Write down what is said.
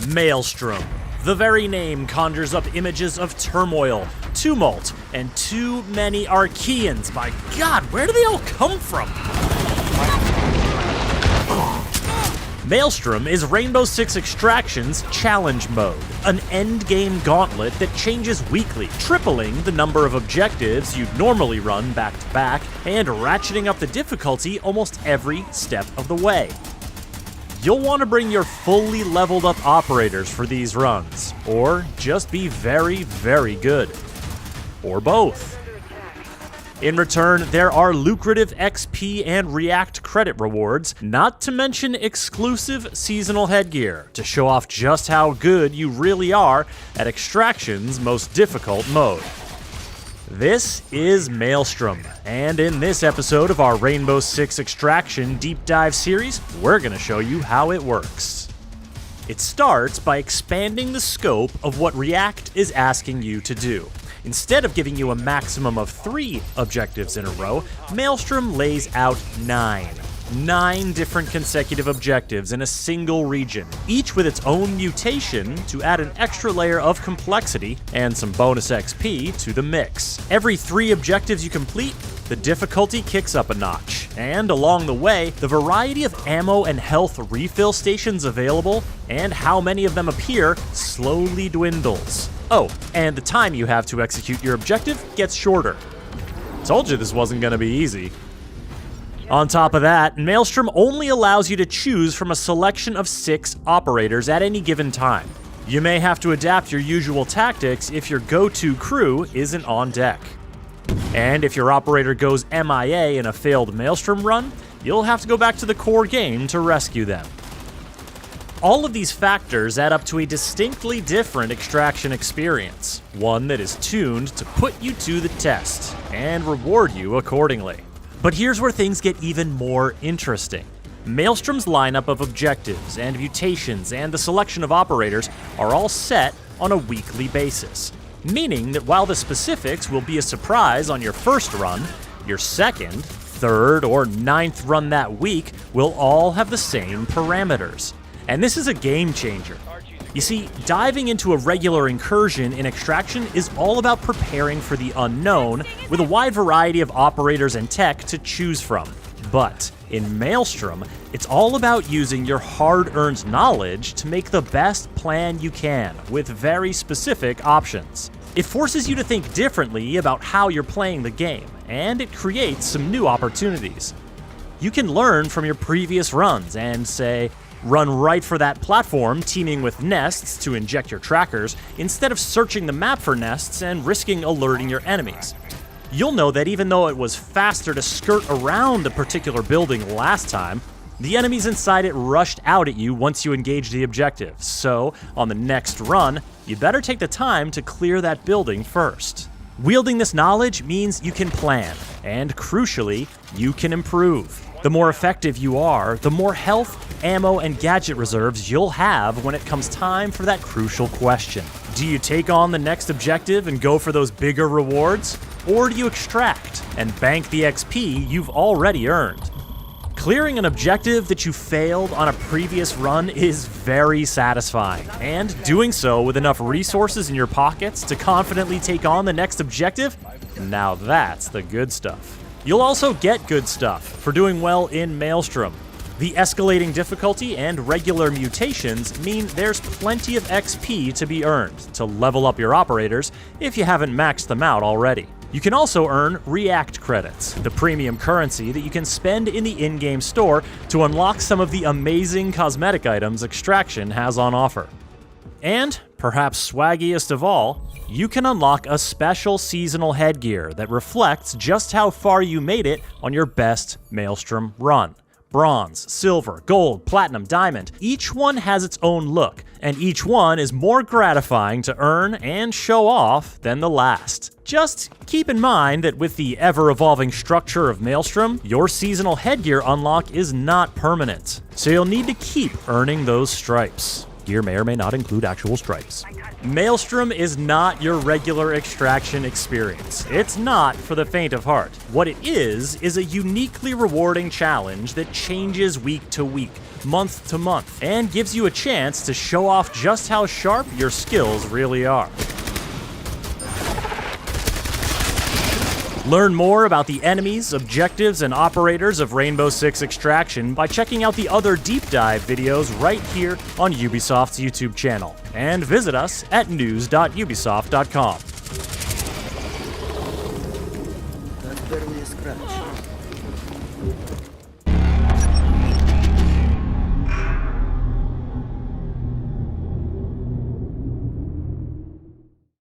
Maelstrom. The very name conjures up images of turmoil, tumult, and too many Archaeans. By God, where do they all come from? Maelstrom is Rainbow Six Extraction's challenge mode, an endgame gauntlet that changes weekly, tripling the number of objectives you'd normally run back-to-back, and ratcheting up the difficulty almost every step of the way. You'll want to bring your fully leveled up operators for these runs, or just be very, very good. Or both. In return, there are lucrative XP and React credit rewards, not to mention exclusive seasonal headgear to show off just how good you really are at Extraction's most difficult mode. This is Maelstrom, and in this episode of our Rainbow Six Extraction Deep Dive series, we're going to show you how it works. It starts by expanding the scope of what React is asking you to do. Instead of giving you a maximum of 3 objectives in a row, Maelstrom lays out 9. 9 different consecutive objectives in a single region, each with its own mutation to add an extra layer of complexity and some bonus XP to the mix. Every 3 objectives you complete, the difficulty kicks up a notch, and along the way, the variety of ammo and health refill stations available, and how many of them appear, slowly dwindles. Oh, and the time you have to execute your objective gets shorter. Told you this wasn't gonna be easy. On top of that, Maelstrom only allows you to choose from a selection of 6 operators at any given time. You may have to adapt your usual tactics if your go-to crew isn't on deck. And if your operator goes MIA in a failed Maelstrom run, you'll have to go back to the core game to rescue them. All of these factors add up to a distinctly different extraction experience, one that is tuned to put you to the test and reward you accordingly. But here's where things get even more interesting. Maelstrom's lineup of objectives and mutations and the selection of operators are all set on a weekly basis, meaning that while the specifics will be a surprise on your first run, your second, third, or 9th run that week will all have the same parameters. And this is a game changer. You see, diving into a regular incursion in Extraction is all about preparing for the unknown with a wide variety of operators and tech to choose from. But in Maelstrom, it's all about using your hard-earned knowledge to make the best plan you can with very specific options. It forces you to think differently about how you're playing the game, and it creates some new opportunities. You can learn from your previous runs and say, run right for that platform teeming with nests to inject your trackers, instead of searching the map for nests and risking alerting your enemies. You'll know that even though it was faster to skirt around a particular building last time, the enemies inside it rushed out at you once you engaged the objective, so on the next run, you better take the time to clear that building first. Wielding this knowledge means you can plan, and crucially, you can improve. The more effective you are, the more health, ammo, and gadget reserves you'll have when it comes time for that crucial question. Do you take on the next objective and go for those bigger rewards? Or do you extract and bank the XP you've already earned? Clearing an objective that you failed on a previous run is very satisfying, and doing so with enough resources in your pockets to confidently take on the next objective, now that's the good stuff. You'll also get good stuff for doing well in Maelstrom. The escalating difficulty and regular mutations mean there's plenty of XP to be earned to level up your operators if you haven't maxed them out already. You can also earn React credits, the premium currency that you can spend in the in-game store to unlock some of the amazing cosmetic items Extraction has on offer. And, perhaps swaggiest of all, you can unlock a special seasonal headgear that reflects just how far you made it on your best Maelstrom run. Bronze, silver, gold, platinum, diamond, each one has its own look, and each one is more gratifying to earn and show off than the last. Just keep in mind that with the ever-evolving structure of Maelstrom, your seasonal headgear unlock is not permanent, so you'll need to keep earning those stripes. gear may or may not include actual stripes. Maelstrom is not your regular extraction experience. It's not for the faint of heart. What it is a uniquely rewarding challenge that changes week to week, month to month, and gives you a chance to show off just how sharp your skills really are. Learn more about the enemies, objectives, and operators of Rainbow Six Extraction by checking out the other deep dive videos right here on Ubisoft's YouTube channel. And visit us at news.ubisoft.com. That's barely a scratch.